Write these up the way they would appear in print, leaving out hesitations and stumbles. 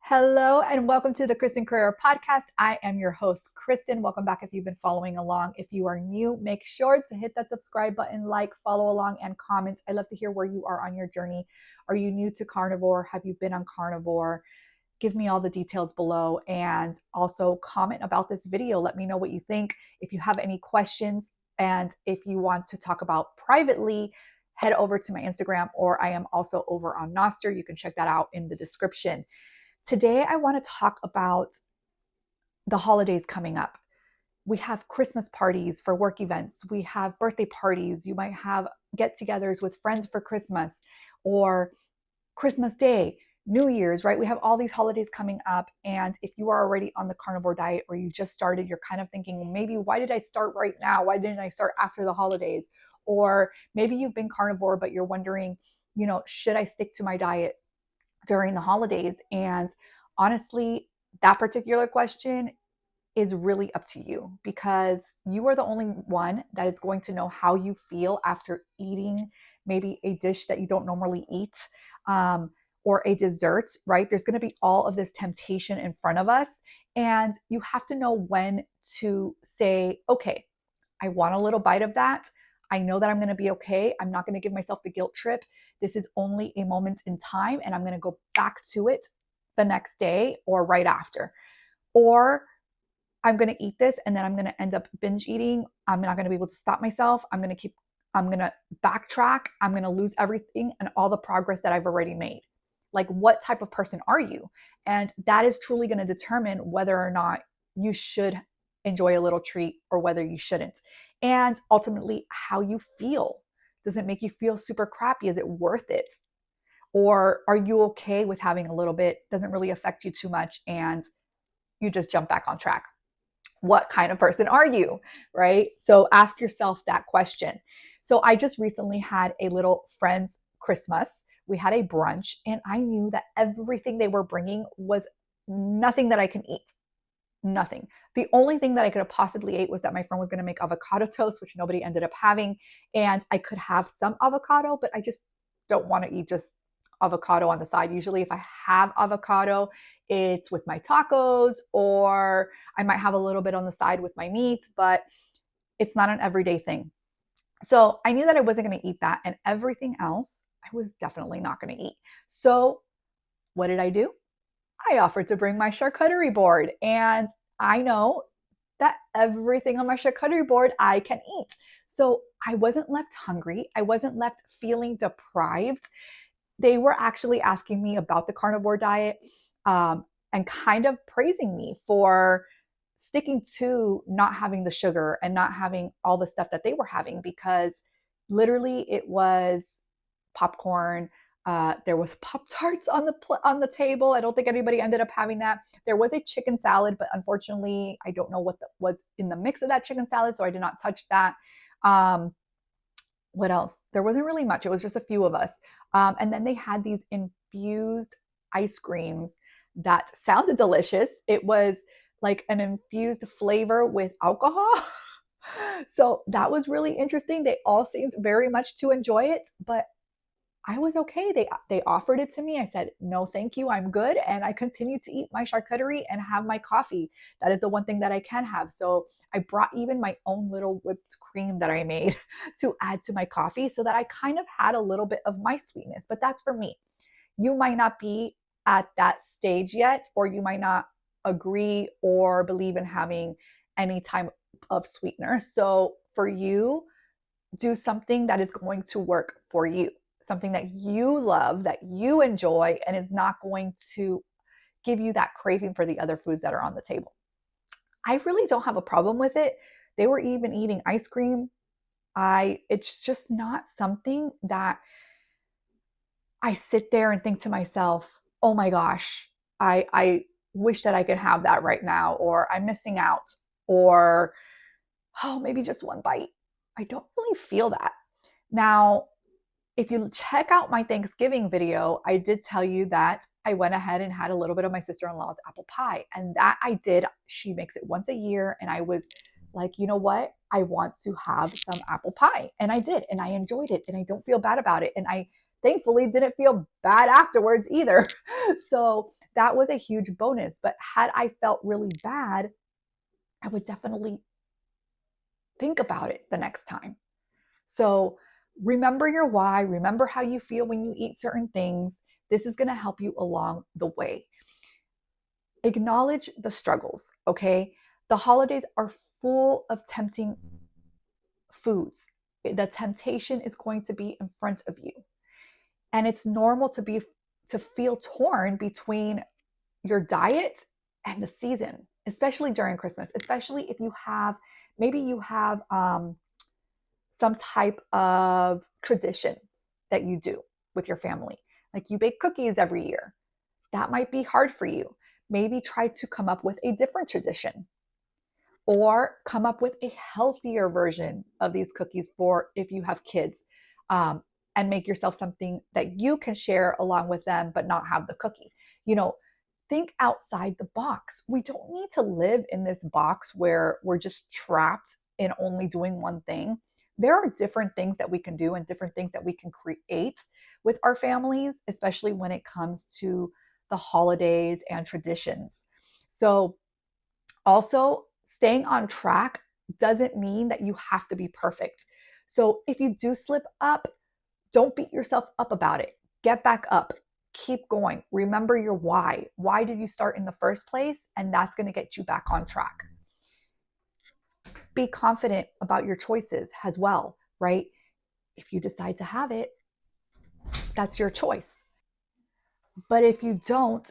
Hello and welcome to the Kristin Carrera podcast. I am your host, Kristin. Welcome back if you've been following along. If you are new, make sure to hit that subscribe button, like, follow along, and comment. I love to hear where you are on your journey. Are you new to Carnivore? Have you been on Carnivore? Give me all the details below and also comment about this video. Let me know what you think. If you have any questions and if you want to talk about privately, head over to my Instagram, or I am also over on Nostr. You can check that out in the description. Today, I want to talk about the holidays coming up. We have Christmas parties for work events. We have birthday parties. You might have get-togethers with friends for Christmas or Christmas Day, New Year's, right? We have all these holidays coming up. And if you are already on the carnivore diet or you just started, you're kind of thinking, well, maybe why did I start right now? Why didn't I start after the holidays? Or maybe you've been carnivore, but you're wondering, should I stick to my diet during the holidays? And honestly, that particular question is really up to you because you are the only one that is going to know how you feel after eating maybe a dish that you don't normally eat, or a dessert, right? There's going to be all of this temptation in front of us. And you have to know when to say, okay, I want a little bite of that. I know that I'm going to be okay. I'm not going to give myself the guilt trip. This is only a moment in time, and I'm going to go back to it the next day or right after. Or I'm going to eat this and then I'm going to end up binge eating. I'm not going to be able to stop myself. I'm going to backtrack. I'm going to lose everything and all the progress that I've already made. Like, what type of person are you? And that is truly going to determine whether or not you should enjoy a little treat or whether you shouldn't. And ultimately, how you feel. Does it make you feel super crappy? Is it worth it? Or are you okay with having a little bit? Doesn't really affect you too much and you just jump back on track. What kind of person are you, right? So ask yourself that question. So I just recently had a little friend's Christmas. We had a brunch and I knew that everything they were bringing was nothing that I can eat. Nothing. The only thing that I could have possibly ate was that my friend was going to make avocado toast, which nobody ended up having. And I could have some avocado, but I just don't want to eat just avocado on the side. Usually if I have avocado, it's with my tacos, or I might have a little bit on the side with my meat, but it's not an everyday thing. So I knew that I wasn't going to eat that, and everything else I was definitely not going to eat. So what did I do? I offered to bring my charcuterie board, and I know that everything on my charcuterie board I can eat. So I wasn't left hungry. I wasn't left feeling deprived. They were actually asking me about the carnivore diet, and kind of praising me for sticking to not having the sugar and not having all the stuff that they were having, because literally it was popcorn. There was Pop-Tarts on the table. I don't think anybody ended up having that. There was a chicken salad, but unfortunately, I don't know what was in the mix of that chicken salad, so I did not touch that. What else? There wasn't really much. It was just a few of us. And then they had these infused ice creams that sounded delicious. It was like an infused flavor with alcohol. So that was really interesting. They all seemed very much to enjoy it, but I was okay. They offered it to me. I said, no, thank you. I'm good. And I continued to eat my charcuterie and have my coffee. That is the one thing that I can have. So I brought even my own little whipped cream that I made to add to my coffee so that I kind of had a little bit of my sweetness. But that's for me. You might not be at that stage yet, or you might not agree or believe in having any type of sweetener. So for you, do something that is going to work for you, something that you love, that you enjoy, and is not going to give you that craving for the other foods that are on the table. I really don't have a problem with it. They were even eating ice cream. It's just not something that I sit there and think to myself, oh my gosh, I wish that I could have that right now, or I'm missing out, or oh, maybe just one bite. I don't really feel that. Now, if you check out my Thanksgiving video, I did tell you that I went ahead and had a little bit of my sister-in-law's apple pie. And that I did. She makes it once a year. And I was like, you know what? I want to have some apple pie. And I did. And I enjoyed it. And I don't feel bad about it. And I thankfully didn't feel bad afterwards either. So that was a huge bonus. But had I felt really bad, I would definitely think about it the next time. So remember your why, remember how you feel when you eat certain things. This is going to help you along the way. Acknowledge the struggles, okay? The holidays are full of tempting foods. The temptation is going to be in front of you. And it's normal to feel torn between your diet and the season, especially during Christmas, especially if you have maybe you have some type of tradition that you do with your family. Like you bake cookies every year. That might be hard for you. Maybe try to come up with a different tradition or come up with a healthier version of these cookies for if you have kids, and make yourself something that you can share along with them, but not have the cookie. You know, think outside the box. We don't need to live in this box where we're just trapped in only doing one thing. There are different things that we can do and different things that we can create with our families, especially when it comes to the holidays and traditions. So, also, staying on track doesn't mean that you have to be perfect. So, if you do slip up, don't beat yourself up about it. Get back up. Keep going. Remember your why. Why did you start in the first place? And that's going to get you back on track. Be confident about your choices as well, right? If you decide to have it, that's your choice. But if you don't,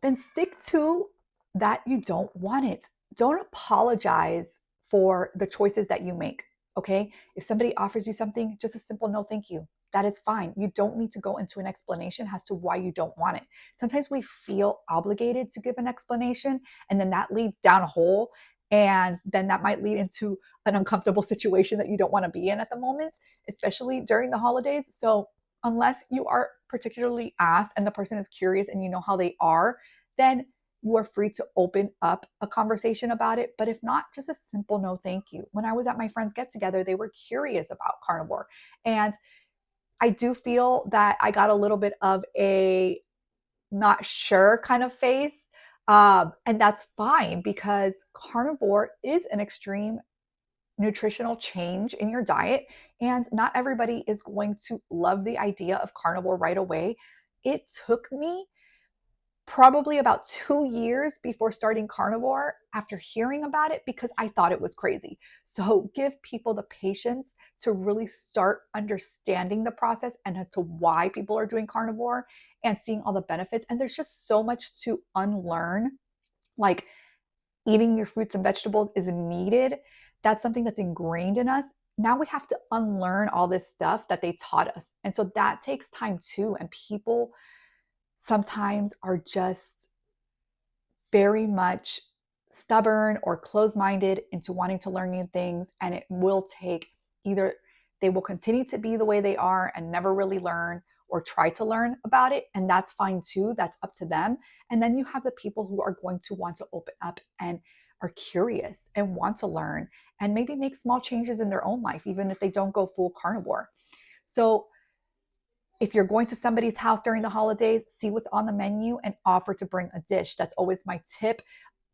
then stick to that you don't want it. Don't apologize for the choices that you make. Okay. If somebody offers you something, just a simple no, thank you. That is fine. You don't need to go into an explanation as to why you don't want it. Sometimes we feel obligated to give an explanation, and then that leads down a hole. And then that might lead into an uncomfortable situation that you don't want to be in at the moment, especially during the holidays. So, unless you are particularly asked and the person is curious and you know how they are, then you are free to open up a conversation about it. But if not, just a simple no, thank you. When I was at my friend's get together, they were curious about carnivore. And I do feel that I got a little bit of a not sure kind of face. And that's fine because carnivore is an extreme nutritional change in your diet. And not everybody is going to love the idea of carnivore right away. It took me probably about 2 years before starting carnivore after hearing about it because I thought it was crazy. So give people the patience to really start understanding the process and as to why people are doing carnivore and seeing all the benefits. And there's just so much to unlearn. Like eating your fruits and vegetables is needed. That's something that's ingrained in us. Now we have to unlearn all this stuff that they taught us. And so that takes time too. And people sometimes are just very much stubborn or closed minded into wanting to learn new things. And it will take either they will continue to be the way they are and never really learn or try to learn about it. And that's fine too. That's up to them. And then you have the people who are going to want to open up and are curious and want to learn and maybe make small changes in their own life, even if they don't go full carnivore. So if you're going to somebody's house during the holidays, see what's on the menu and offer to bring a dish. That's always my tip.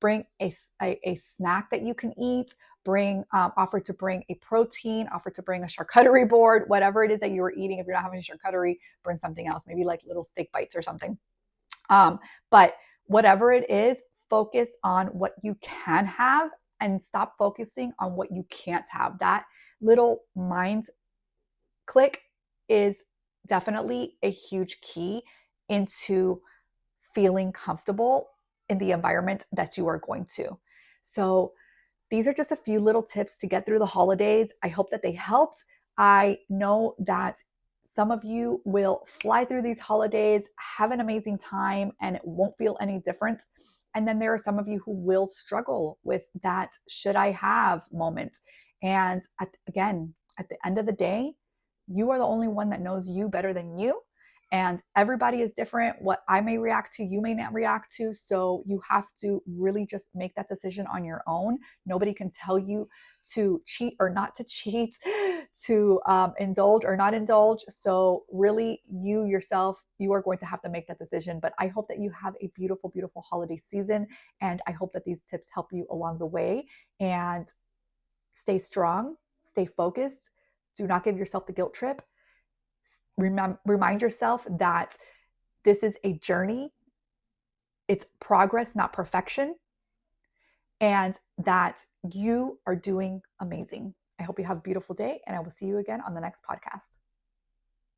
Bring a snack that you can eat. Offer to bring a protein. Offer to bring a charcuterie board. Whatever it is that you are eating. If you're not having charcuterie, bring something else. Maybe like little steak bites or something. But whatever it is, focus on what you can have and stop focusing on what you can't have. That little mind click is definitely a huge key into feeling comfortable in the environment that you are going to. So these are just a few little tips to get through the holidays. I hope that they helped. I know that some of you will fly through these holidays, have an amazing time, and it won't feel any different. And then there are some of you who will struggle with that should I have moment. And again, at the end of the day, you are the only one that knows you better than you. And everybody is different. What I may react to, you may not react to. So you have to really just make that decision on your own. Nobody can tell you to cheat or not to cheat, to indulge or not indulge. So really, you yourself, you are going to have to make that decision. But I hope that you have a beautiful, beautiful holiday season. And I hope that these tips help you along the way. And stay strong, stay focused. Do not give yourself the guilt trip. Remind yourself that this is a journey. It's progress, not perfection. And that you are doing amazing. I hope you have a beautiful day, and I will see you again on the next podcast.